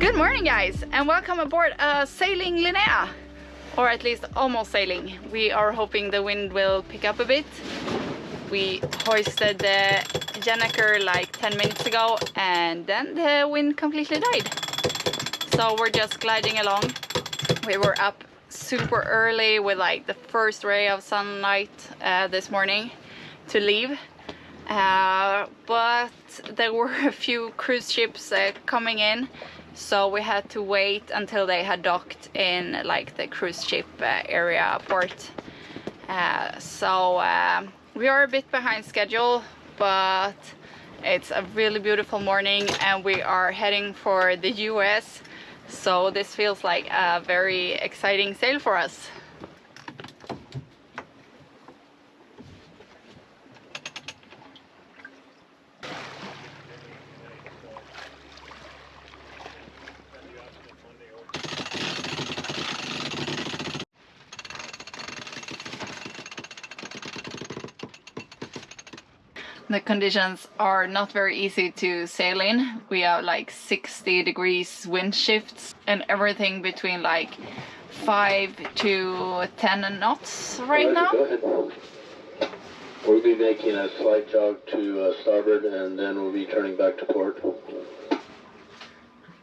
Good morning, guys, and welcome aboard Sailing Linnea, or at least almost sailing. We are hoping the wind will pick up a bit. We hoisted the Jenneker like 10 minutes ago, and then the wind completely died. So we're just gliding along. We were up super early with like the first ray of sunlight this morning to leave. But there were a few cruise ships coming in, so we had to wait until they had docked in like the cruise ship area port. So we are a bit behind schedule, but it's a really beautiful morning and we are heading for the US, so this feels like a very exciting sail for us. The conditions are not very easy to sail in. We have like 60 degrees wind shifts and everything between like 5 to 10 knots right now. Go ahead. We'll be making a slight jog to starboard and then we'll be turning back to port.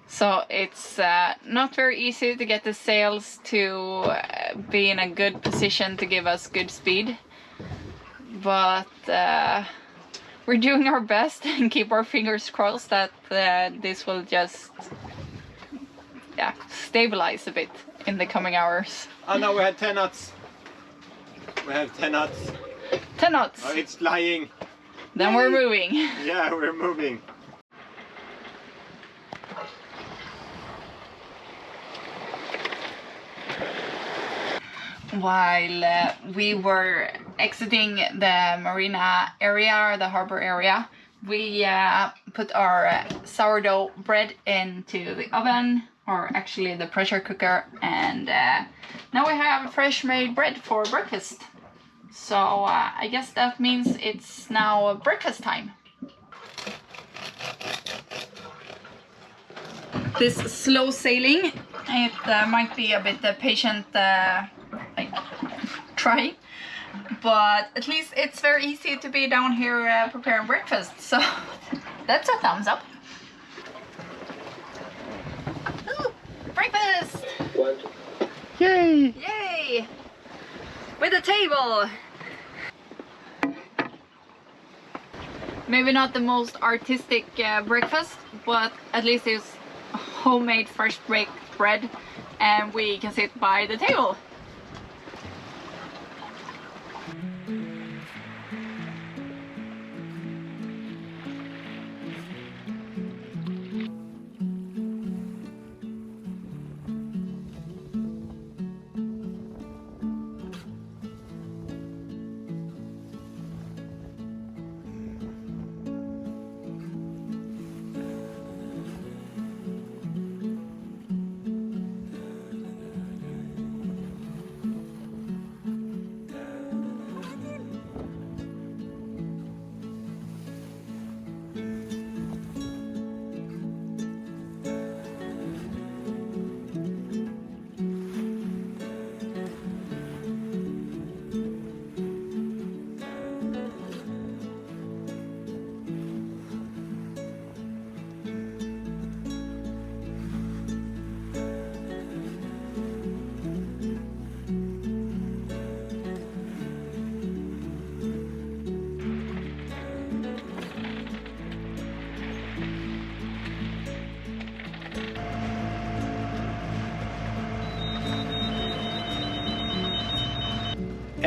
So it's not very easy to get the sails to be in a good position to give us good speed. But we're doing our best and keep our fingers crossed that this will just stabilize a bit in the coming hours. Oh no, we had 10 knots. We have 10 knots. 10 knots. Oh, it's flying. Then we're moving. Yeah, we're moving. While we were exiting the marina area, or the harbor area, we put our sourdough bread into the oven, or actually the pressure cooker, and now we have fresh made bread for breakfast. So I guess that means it's now breakfast time. This slow sailing, it might be a bit patient try, but at least it's very easy to be down here preparing breakfast, so that's a thumbs up. Ooh, breakfast! Yay! Yay! With a table! Maybe not the most artistic breakfast, but at least it's homemade fresh baked bread and we can sit by the table.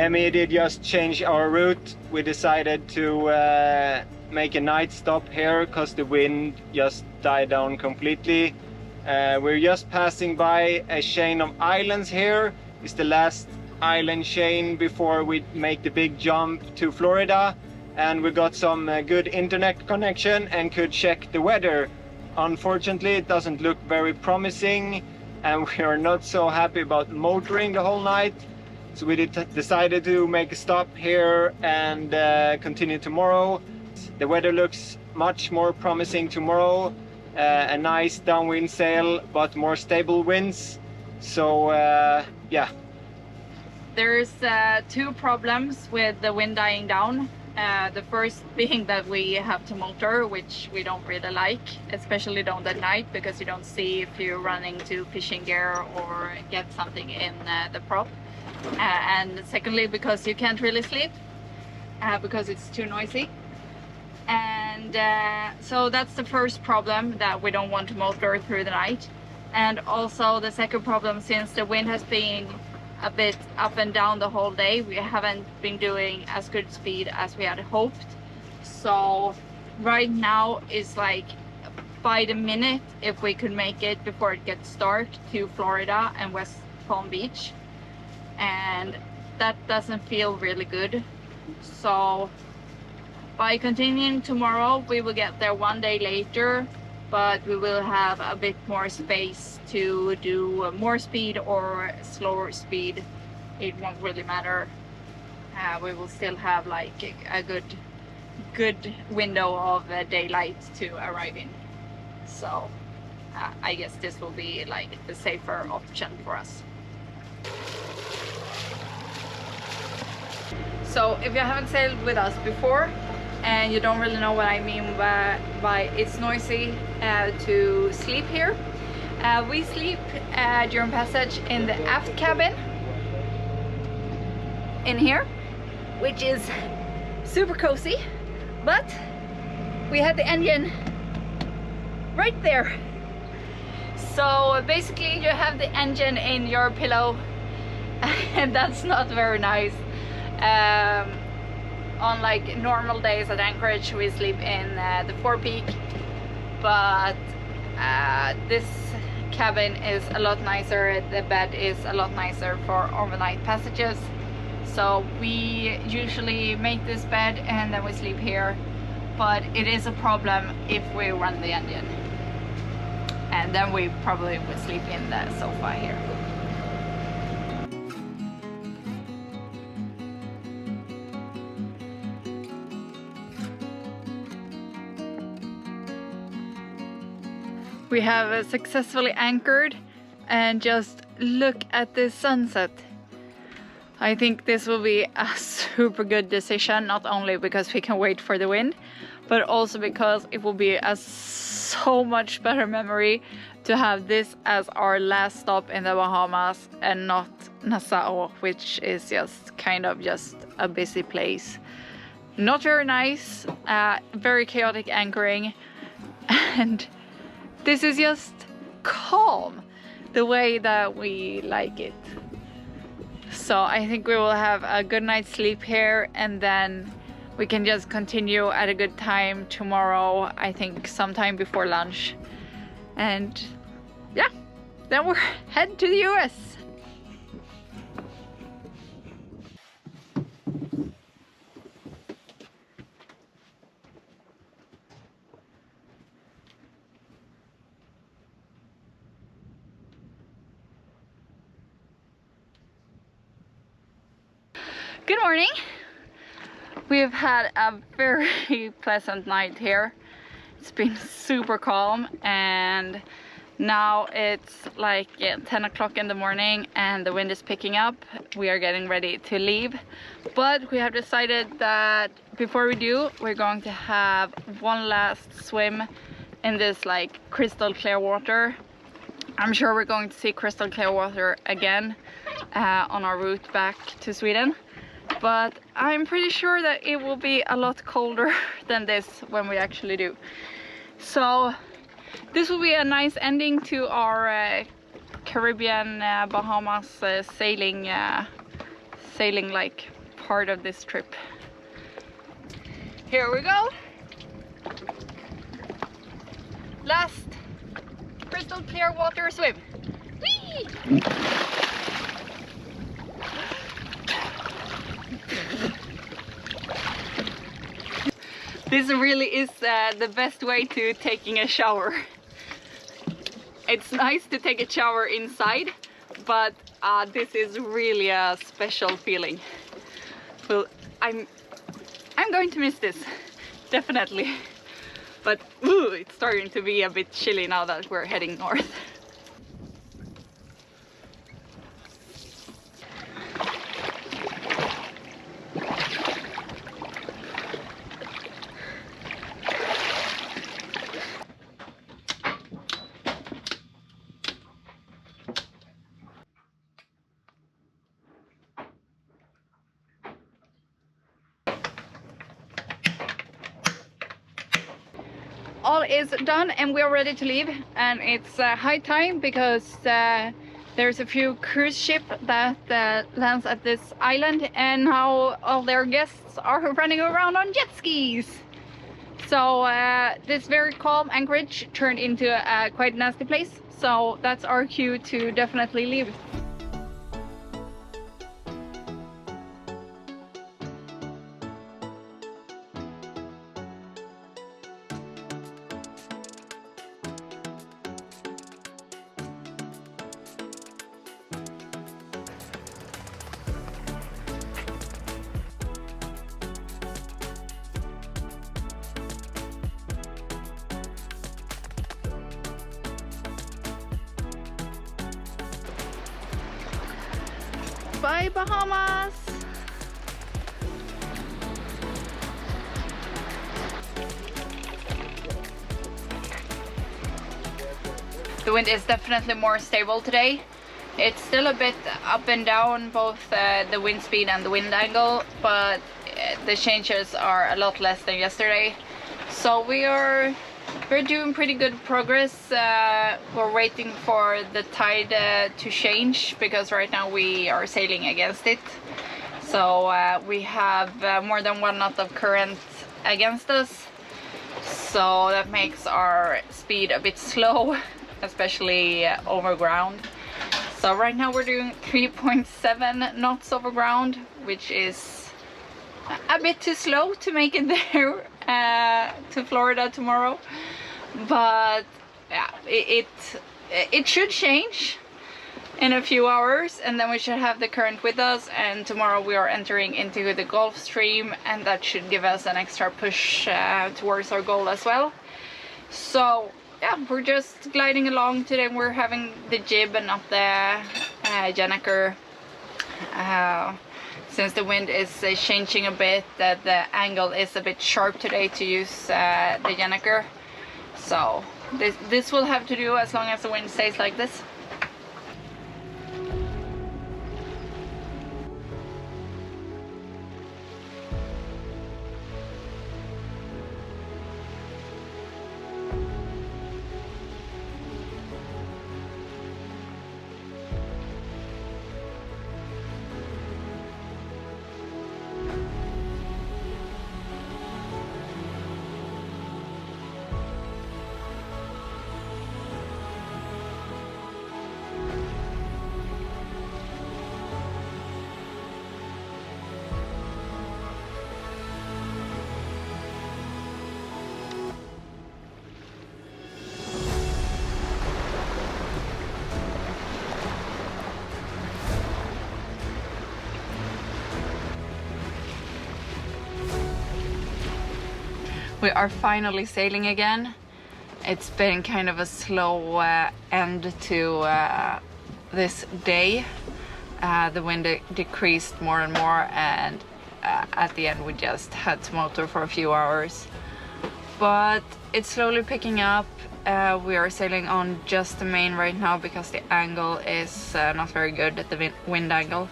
Emmy did just change our route. We decided to make a night stop here because the wind just died down completely. We're just passing by a chain of islands here. It's the last island chain before we make the big jump to Florida, and we got some good internet connection and could check the weather. Unfortunately, it doesn't look very promising, and we are not so happy about motoring the whole night. So we decided to make a stop here and continue tomorrow. The weather looks much more promising tomorrow. A nice downwind sail, but more stable winds. So yeah. There's two problems with the wind dying down. The first being that we have to motor, which we don't really like, especially don't at night, because you don't see if you're running to fishing gear or get something in the prop. And secondly, because you can't really sleep because it's too noisy. And so that's the first problem, that we don't want to motor through the night. And also the second problem, since the wind has been a bit up and down the whole day, we haven't been doing as good speed as we had hoped. So right now is like by the minute if we could make it before it gets dark to Florida and West Palm Beach, and that doesn't feel really good. So by continuing tomorrow, we will get there one day later, but we will have a bit more space to do more speed or slower speed. It won't really matter. We will still have like a good window of daylight to arrive in. So I guess this will be like the safer option for us. So if you haven't sailed with us before and you don't really know what I mean by it's noisy to sleep here, we sleep during passage in the aft cabin in here, which is super cozy, but we had the engine right there. So basically you have the engine in your pillow and that's not very nice. On like normal days at Anchorage we sleep in the forepeak, but this cabin is a lot nicer. The bed is a lot nicer for overnight passages, so we usually make this bed and then we sleep here, but it is a problem if we run the engine, and then we probably would sleep in the sofa here. We have successfully anchored, and just look at this sunset. I think this will be a super good decision, not only because we can wait for the wind, but also because it will be a so much better memory to have this as our last stop in the Bahamas and not Nassau, which is just kind of just a busy place. Not very nice, very chaotic anchoring, and this is just calm, the way that we like it. So I think we will have a good night's sleep here, and then we can just continue at a good time tomorrow, I think sometime before lunch. And yeah, then we're heading to the US. Good morning. We've had a very pleasant night here. It's been super calm, and now it's like 10 o'clock in the morning and the wind is picking up. We are getting ready to leave, but we have decided that before we do, we're going to have one last swim in this like crystal clear water. I'm sure we're going to see crystal clear water again on our route back to Sweden. But I'm pretty sure that it will be a lot colder than this when we actually do. So this will be a nice ending to our Caribbean Bahamas sailing like part of this trip. Here we go. Last crystal clear water swim. Whee! This really is the best way to taking a shower. It's nice to take a shower inside, but this is really a special feeling. Well, I'm going to miss this, definitely. But ooh, it's starting to be a bit chilly now that we're heading north. All is done and we're ready to leave, and it's high time because there's a few cruise ship that lands at this island, and now all their guests are running around on jet skis. So this very calm anchorage turned into a quite nasty place, so that's our cue to definitely leave. Bye, Bahamas! The wind is definitely more stable today. It's still a bit up and down, both the wind speed and the wind angle, but the changes are a lot less than yesterday. So we're doing pretty good progress. We're waiting for the tide to change, because right now we are sailing against it. So we have more than 1 knot of current against us. So that makes our speed a bit slow, especially over ground. So right now we're doing 3.7 knots over ground, which is a bit too slow to make it there to Florida tomorrow. But yeah, it should change in a few hours, and then we should have the current with us, and tomorrow we are entering into the Gulf Stream, and that should give us an extra push towards our goal as well. So yeah, we're just gliding along today. We're having the jib and not the Jenneker. Since the wind is changing a bit, the angle is a bit sharp today to use the Jenneker. So this will have to do as long as the wind stays like this. We are finally sailing again. It's been kind of a slow end to this day. The wind decreased more and more, and at the end we just had to motor for a few hours. But it's slowly picking up. We are sailing on just the main right now because the angle is not very good at the wind angle.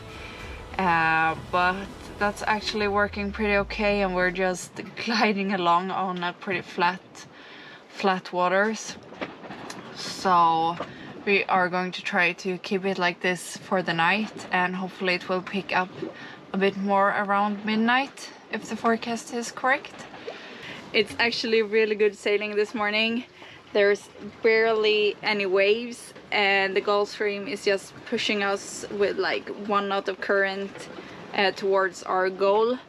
But that's actually working pretty okay, and we're just gliding along on a pretty flat waters. So we are going to try to keep it like this for the night, and hopefully it will pick up a bit more around midnight, if the forecast is correct. It's actually really good sailing this morning. There's barely any waves and the Gulf Stream is just pushing us with like 1 knot of current towards our goal.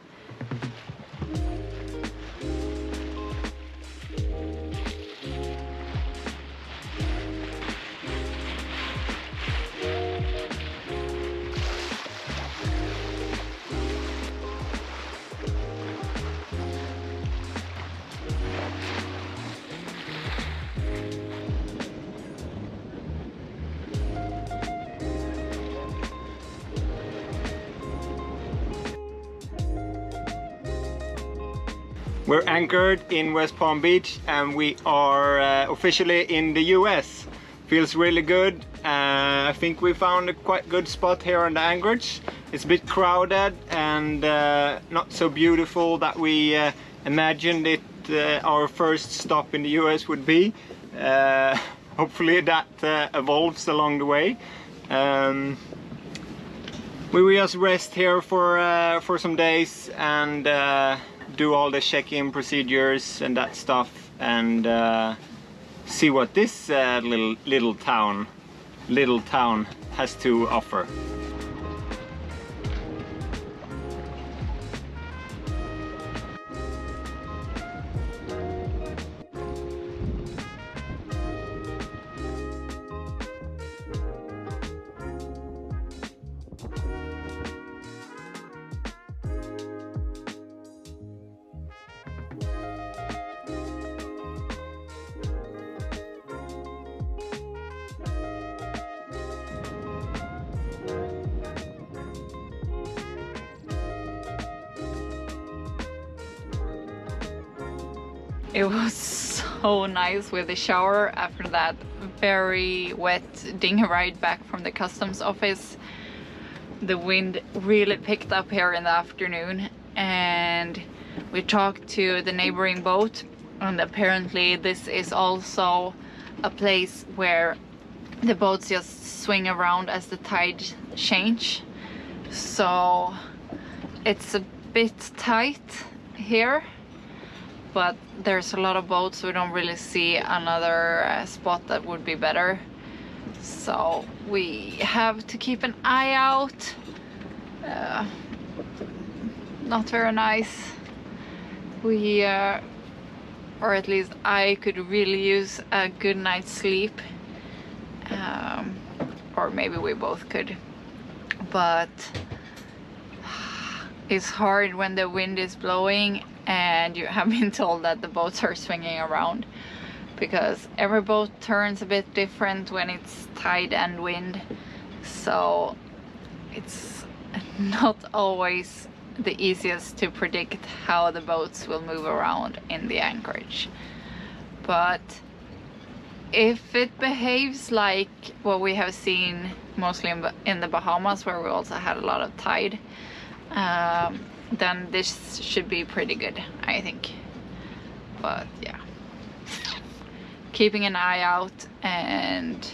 We're anchored in West Palm Beach and we are officially in the US. Feels really good. I think we found a quite good spot here on the anchorage. It's a bit crowded and not so beautiful that we imagined it our first stop in the US would be. Hopefully that evolves along the way. We will just rest here for some days and do all the check-in procedures and that stuff, and see what this little town has to offer. It was so nice with the shower after that very wet dinghy ride back from the customs office. The wind really picked up here in the afternoon and we talked to the neighboring boat, and apparently this is also a place where the boats just swing around as the tide change. So it's a bit tight here, but there's a lot of boats, so we don't really see another spot that would be better. So we have to keep an eye out. Not very nice. We, or at least I could really use a good night's sleep. Or maybe we both could. But it's hard when the wind is blowing and you have been told that the boats are swinging around, because every boat turns a bit different when it's tide and wind, so it's not always the easiest to predict how the boats will move around in the anchorage. But if it behaves like what we have seen mostly in the Bahamas, where we also had a lot of tide, then this should be pretty good, I think. But yeah, keeping an eye out and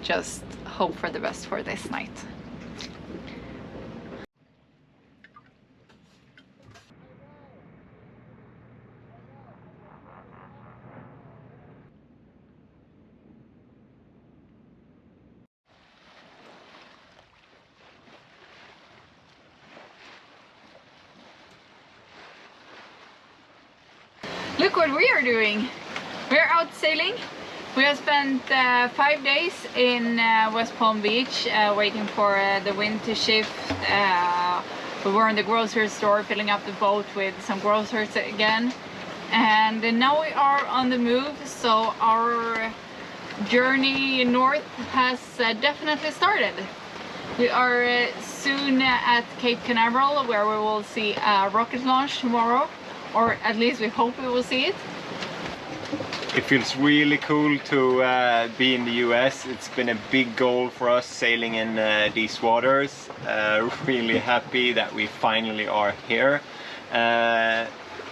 just hope for the best for this night. Look what we are doing. We're out sailing. We have spent 5 days in West Palm Beach waiting for the wind to shift. We were in the grocery store filling up the boat with some groceries again. And now we are on the move, so our journey north has definitely started. We are soon at Cape Canaveral, where we will see a rocket launch tomorrow. Or at least we hope we will see it. It feels really cool to be in the US. It's been a big goal for us sailing in these waters. Really happy that we finally are here.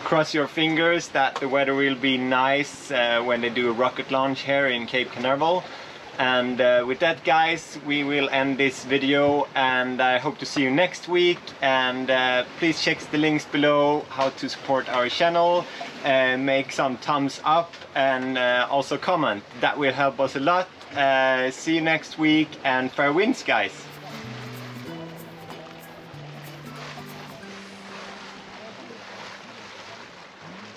Cross your fingers that the weather will be nice when they do a rocket launch here in Cape Canaveral. And with that, guys, we will end this video, and I hope to see you next week. And please check the links below how to support our channel, make some thumbs up, and also comment. That will help us a lot. See you next week, and fair winds, guys.